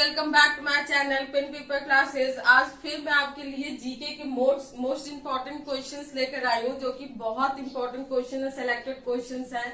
Welcome back to my channel Pen Paper Classes. आज फिर मैं आपके लिए जीके के मोस्ट इम्पोर्टेंट क्वेश्चंस लेकर आई हूँ, जो कि बहुत इंपॉर्टेंट क्वेश्चन है, सिलेक्टेड क्वेश्चंस हैं।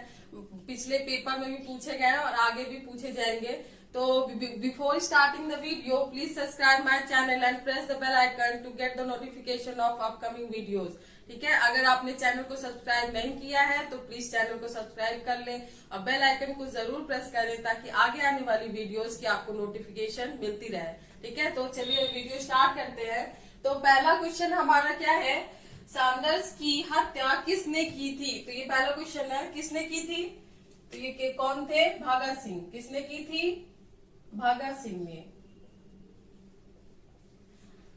पिछले पेपर में भी पूछे गए हैं और आगे भी पूछे जाएंगे। तो before starting the video, please subscribe my channel and press the bell icon to get the notification of upcoming videos. ठीक है, अगर आपने चैनल को सब्सक्राइब नहीं किया है तो प्लीज चैनल को सब्सक्राइब कर लें और बेल आइकन को जरूर प्रेस करें ताकि आगे आने वाली वीडियोस की आपको नोटिफिकेशन मिलती रहे। ठीक है, तो चलिए वीडियो स्टार्ट करते हैं। तो पहला क्वेश्चन हमारा क्या है, सैंडर्स की हत्या किसने की थी? तो ये पहला क्वेश्चन है, किसने की थी? तो ये कौन थे? भगत सिंह। किसने की थी? भगत सिंह ने।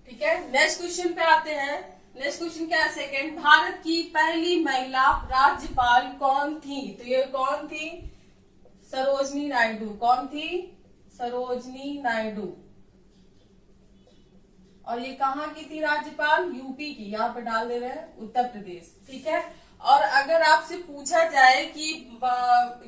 ठीक है, नेक्स्ट क्वेश्चन पे आते हैं। नेक्स्ट क्वेश्चन क्या है? सेकंड, भारत की पहली महिला राज्यपाल कौन थी? तो ये कौन थी? सरोजनी नायडू। कौन थी? सरोजनी नायडू। और ये कहाँ की थी राज्यपाल? यूपी की। यहाँ पे डाल दे रहे हैं उत्तर प्रदेश। ठीक है, और अगर आपसे पूछा जाए कि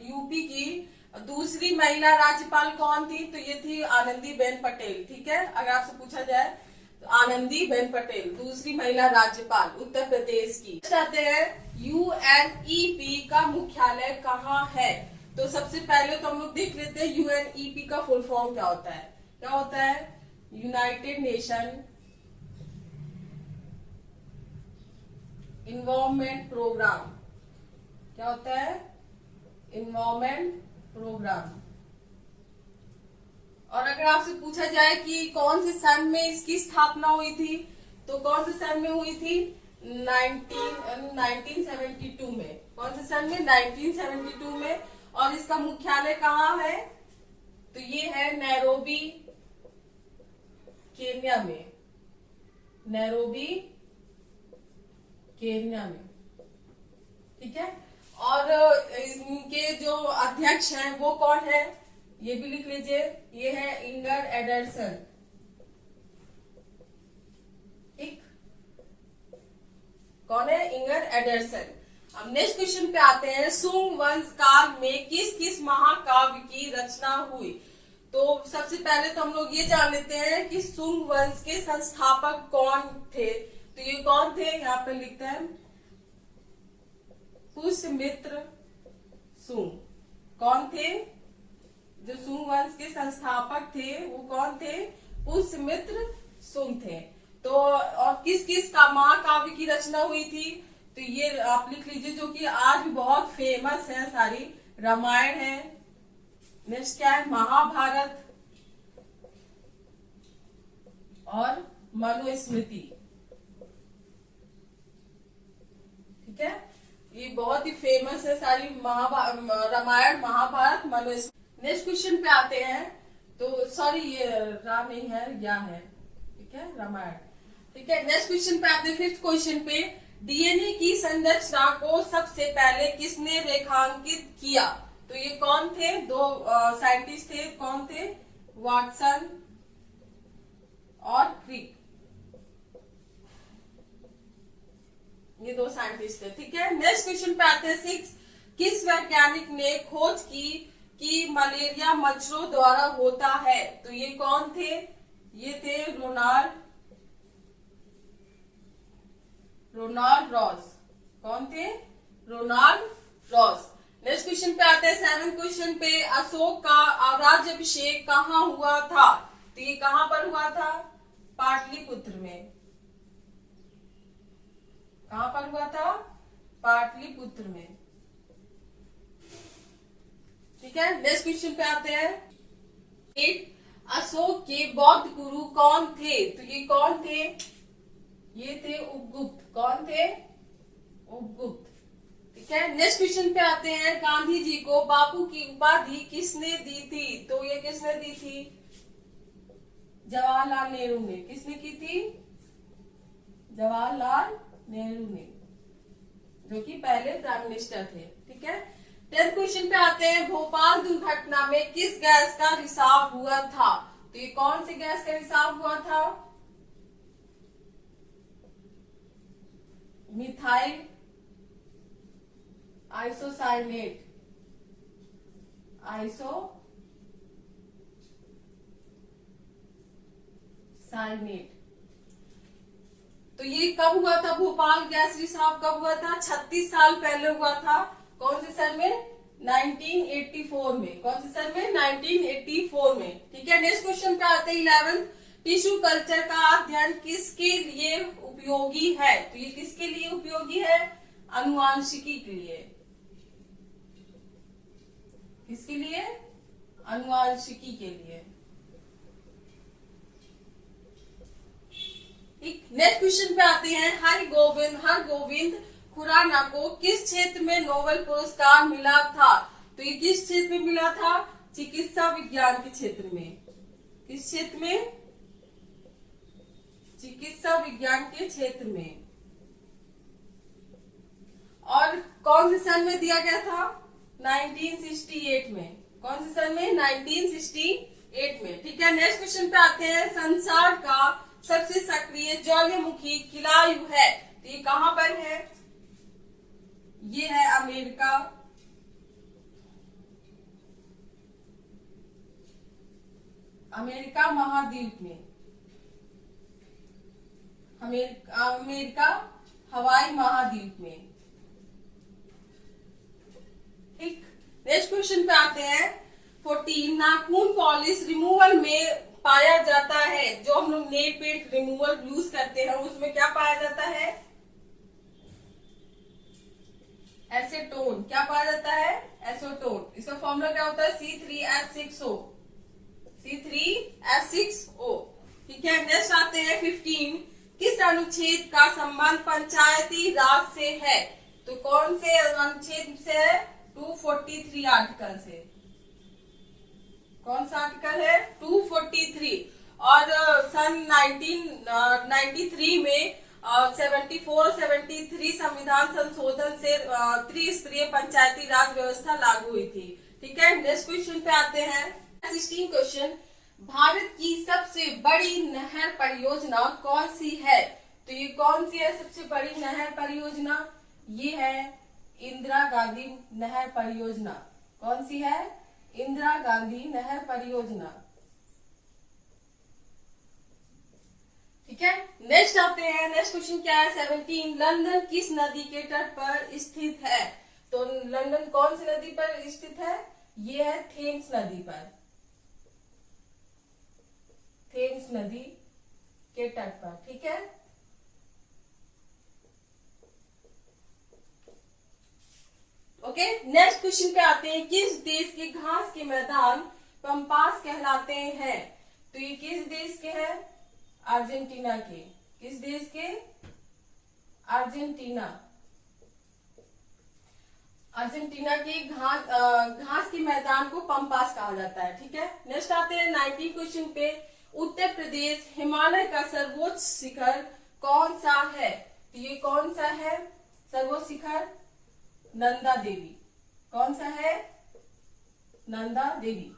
यूपी की दूसरी महिला राज्यपाल कौन थी, तो ये थी आनंदीबेन पटेल। ठीक है, अगर आपसे पूछा जाए आनंदीबेन पटेल दूसरी महिला राज्यपाल उत्तर प्रदेश की। चाहते हैं यूएनईपी का मुख्यालय कहाँ है? तो सबसे पहले तो हम लोग देख लेते हैं यूएनईपी का फुल फॉर्म क्या होता है। क्या होता है? United Nation Environment Programme. क्या होता है? Environment programme. और अगर आपसे पूछा जाए कि कौन से सन में इसकी स्थापना हुई थी, तो कौन से सन में हुई थी? 1972 में। कौन से सन में? 1972 में। और इसका मुख्यालय कहाँ है? तो ये है नैरोबी, केन्या में। नैरोबी, केन्या में। ठीक है, और इनके जो अध्यक्ष हैं वो कौन है? ये भी लिख लीजिए, ये है इंगर एडरसन। ठीक, कौन है? Inger Anderson. अब नेक्स्ट क्वेश्चन पे आते हैं, सुंग वंश काल में किस किस महाकाव्य की रचना हुई? तो सबसे पहले तो हम लोग ये जान लेते हैं कि सुंग वंश के संस्थापक कौन थे। तो ये कौन थे? यहाँ पे लिखते हैं पुष्यमित्र सुंग। कौन थे? जो सुंग वंश के संस्थापक थे वो कौन थे? पुष्यमित्र सुंग थे। तो और किस किस का महाकाव्य की रचना हुई थी? तो ये आप लिख लीजिए, जो कि आज भी बहुत फेमस है सारी। रामायण है, नेक्स्ट क्या है? महाभारत और मनुस्मृति। ठीक है, ये बहुत ही फेमस है सारी, रामायण, महाभारत, मनुस्मृति। नेक्स्ट क्वेश्चन पे आते हैं। तो सॉरी, ये राम नहीं है, या है। ठीक है, रामायण। ठीक है, नेक्स्ट क्वेश्चन पे आते हैं। फिफ्थ क्वेश्चन पे, डीएनए की संरचना को सबसे पहले किसने रेखांकित किया? तो ये कौन थे? दो साइंटिस्ट थे। कौन थे? वाटसन और क्रिक। ये दो साइंटिस्ट थे। ठीक है, नेक्स्ट क्वेश्चन पे आते हैं। सिक्स, किस वैज्ञानिक ने खोज की कि मलेरिया मच्छरों द्वारा होता है? तो ये कौन थे? ये थे रोनाल्ड रॉस। कौन थे? Ronald Ross. नेक्स्ट क्वेश्चन पे आते हैं। सेवेंथ क्वेश्चन पे, अशोक का राज्याभिषेक कहाँ हुआ था? तो ये कहाँ पर हुआ था? पाटलिपुत्र में। कहाँ पर हुआ था? पाटलिपुत्र में। ठीक है, नेक्स्ट क्वेश्चन पे आते हैं। 8, अशोक के बौद्ध गुरु कौन थे? तो ये कौन थे? ये थे उपगुप्त। कौन थे? उपगुप्त। ठीक है, नेक्स्ट क्वेश्चन पे आते हैं। गांधी जी को बापू की उपाधि किसने दी थी? तो ये किसने दी थी? जवाहरलाल नेहरू ने। किसने की थी? जवाहरलाल नेहरू ने, जो कि पहले प्राइम मिनिस्टर थे। ठीक है, 10th क्वेश्चन पे आते हैं। भोपाल दुर्घटना में किस गैस का रिसाव हुआ था? तो ये कौन सी गैस का रिसाव हुआ था? Methyl isocyanate. साइनेट। तो ये कब हुआ था? भोपाल गैस रिसाव कब हुआ था? 36 साल पहले हुआ था। कौन से सन में? 1984 में। कौन से सन में? 1984 में। ठीक है, नेक्स्ट क्वेश्चन पे आते हैं 11th। टिश्यू कल्चर का अध्ययन किसके लिए उपयोगी है? तो ये किसके लिए उपयोगी है? अनुवांशिकी के लिए। किसके लिए? अनुवांशिकी के लिए। नेक्स्ट क्वेश्चन पे आते हैं। हरगोविंद खुराना को किस क्षेत्र में नोबेल पुरस्कार मिला था? तो ये किस क्षेत्र में मिला था? चिकित्सा विज्ञान के क्षेत्र में। किस क्षेत्र में? चिकित्सा विज्ञान के क्षेत्र में। और कौन से सन में दिया गया था? 1968 में। कौन से सन में? 1968 में। ठीक है, नेक्स्ट क्वेश्चन पे आते हैं। संसार का सबसे सक्रिय ज्वालामुखी किलायु है, तो ये कहां पर है? ये है अमेरिका। अमेरिका महाद्वीप में। अमेरिका हवाई महाद्वीप में। ठीक, नेक्स्ट क्वेश्चन पे आते हैं। 14 नाखून पॉलिश रिमूवल में पाया जाता है, जो हम लोग नेल पेंट रिमूवल यूज करते हैं, उसमें क्या पाया जाता है? एसीटोन। क्या पाया जाता है? एसीटोन। इसका फॉर्मूला क्या होता है? C3H6O। C3H6O। ठीक है, नेक्स्ट आते हैं 15। किस अनुच्छेद का संबंध पंचायती राज से है? तो कौन से अनुच्छेद से है? 243 आर्टिकल से। कौन सा आर्टिकल है? 243। और सन 1993 में 74 और 73 संविधान संशोधन से त्रिस्तरीय पंचायती राज व्यवस्था लागू हुई थी। ठीक है, नेक्स्ट क्वेश्चन पे आते हैं। 16 क्वेश्चन। भारत की सबसे बड़ी नहर परियोजना कौन सी है? तो ये कौन सी है सबसे बड़ी नहर परियोजना? ये है इंदिरा गांधी नहर परियोजना। कौन सी है? इंदिरा गांधी नहर परियोजना। ठीक है, नेक्स्ट आते हैं। नेक्स्ट क्वेश्चन क्या है? 17। लंदन किस नदी के तट पर स्थित है? तो लंदन कौन सी नदी पर स्थित है? ये है थेम्स नदी पर। थेम्स नदी के तट पर। ठीक है, ओके, नेक्स्ट क्वेश्चन पे आते हैं। किस देश के घास के मैदान पंपास कहलाते हैं? तो ये किस देश के हैं? अर्जेंटीना के। किस देश के? अर्जेंटीना। अर्जेंटीना के घास के मैदान को पंपास कहा जाता है। ठीक है, नेक्स्ट आते हैं 19 क्वेश्चन पे। उत्तर प्रदेश हिमालय का सर्वोच्च शिखर कौन सा है? तो ये कौन सा है सर्वोच्च शिखर? नंदा देवी। कौन सा है? नंदा देवी।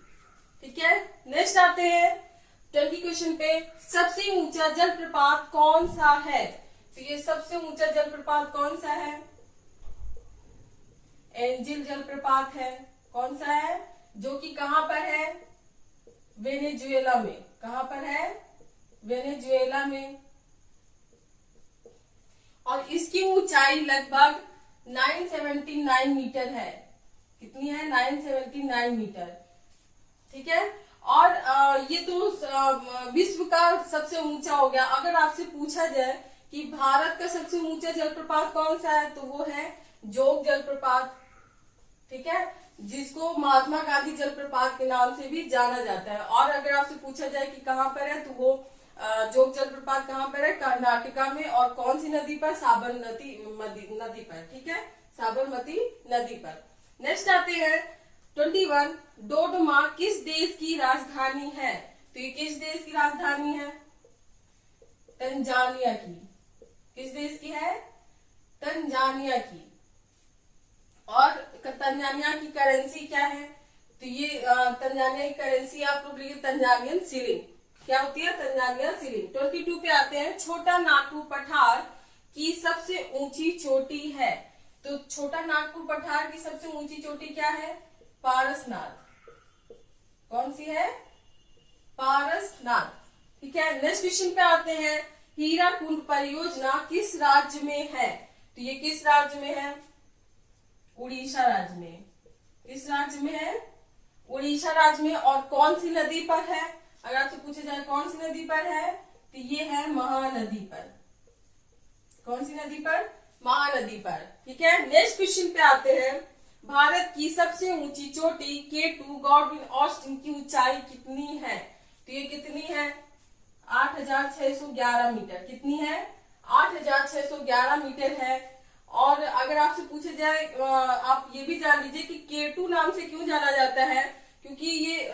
ठीक है, नेक्स्ट आते हैं 20 क्वेश्चन पे। सबसे ऊंचा जलप्रपात कौन सा है? तो ये सबसे ऊंचा जलप्रपात कौन सा है? एंजिल जलप्रपात है। कौन सा है? जो कि कहां पर है? वेनेजुएला में। कहां पर है? वेनेजुएला में। और इसकी ऊंचाई लगभग 979 मीटर है। कितनी है? 979 मीटर। ठीक है, और ये तो विश्व का सबसे ऊंचा हो गया। अगर आपसे पूछा जाए कि भारत का सबसे ऊंचा जलप्रपात कौन सा है, तो वो है जोग जलप्रपात। ठीक है, जिसको महात्मा गांधी जलप्रपात के नाम से भी जाना जाता है। और अगर आपसे पूछा जाए कि कहां पर है, तो वो जोग जलप्रपात कहां पर है? कर्नाटका में। और कौन सी नदी पर? साबरमती नदी पर। ठीक है, साबरमती नदी पर। नेक्स्ट आते हैं 21। डोडोमा किस देश की राजधानी है? तो ये किस देश की राजधानी है? तंजानिया की। किस देश की है? तंजानिया की। और तंजानिया की करेंसी क्या है? तो ये तंजानिया की करेंसी आप लोग लिखिए तंजानियन शिलिंग। क्या होती है? Tanzania shilling. 22 पे आते हैं। छोटा नागपुर पठार की सबसे ऊंची चोटी है। तो छोटा नागपुर पठार की सबसे ऊंची चोटी क्या है? पारसनाथ। कौन सी है? पारसनाथ। ठीक है, नेक्स्ट क्वेश्चन पे आते हैं। हीराकुंड परियोजना किस राज्य में है? तो ये किस राज्य में है? उड़ीसा राज्य में। किस राज्य में है? उड़ीसा राज्य में। और कौन सी नदी पर है? अगर आपसे पूछा जाए कौन सी नदी पर है, तो ये है महानदी पर। कौन सी नदी पर? महानदी पर। ठीक है, नेक्स्ट क्वेश्चन पे आते हैं। भारत की सबसे ऊंची चोटी K2 गॉडविन ऑस्टिन की ऊंचाई कितनी है? तो ये कितनी है? 8,611 मीटर। कितनी है? 8,611 मीटर है। और अगर आपसे पूछा जाए, आप ये भी जान लीजिए कि K2 नाम से क्यों जाना जाता है, क्योंकि ये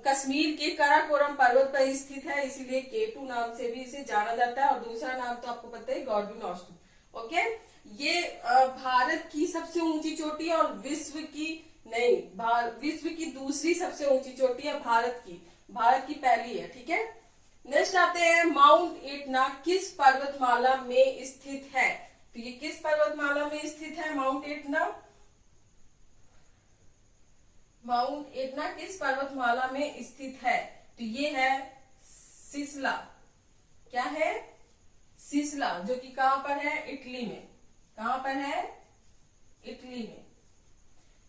कश्मीर के काराकोरम पर्वत पर स्थित है, इसीलिए K2 नाम से भी इसे जाना जाता है। और दूसरा नाम तो आपको पता है, गॉडविन ऑस्टिन। ओके, ये भारत की सबसे ऊंची चोटी और विश्व की नहीं, विश्व की दूसरी सबसे ऊंची चोटी है भारत की। भारत की पहली है। ठीक है, नेक्स्ट आते हैं। माउंट एटना किस पर्वतमाला में स्थित है? तो ये किस पर्वतमाला में स्थित है माउंट एटना? माउंट एटना किस पर्वतमाला में स्थित है? तो ये है सिसला। क्या है? सिसला, जो कि कहां पर है? इटली में। कहां पर है? इटली में।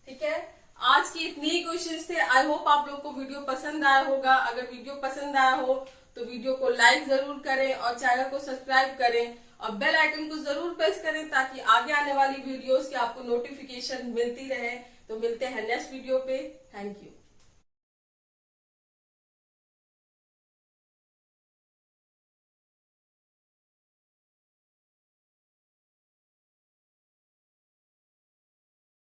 ठीक है, आज की इतनी ही क्वेश्चंस थे। आई होप आप लोग को वीडियो पसंद आया होगा। अगर वीडियो पसंद आया हो तो वीडियो को लाइक जरूर करें और चैनल को सब्सक्राइब करें और बेल आइकन को जरूर प्रेस करें, ताकि आगे आने वाली वीडियोस की आपको नोटिफिकेशन मिलती रहे। तो मिलते हैं नेक्स्ट वीडियो पे। Thank you.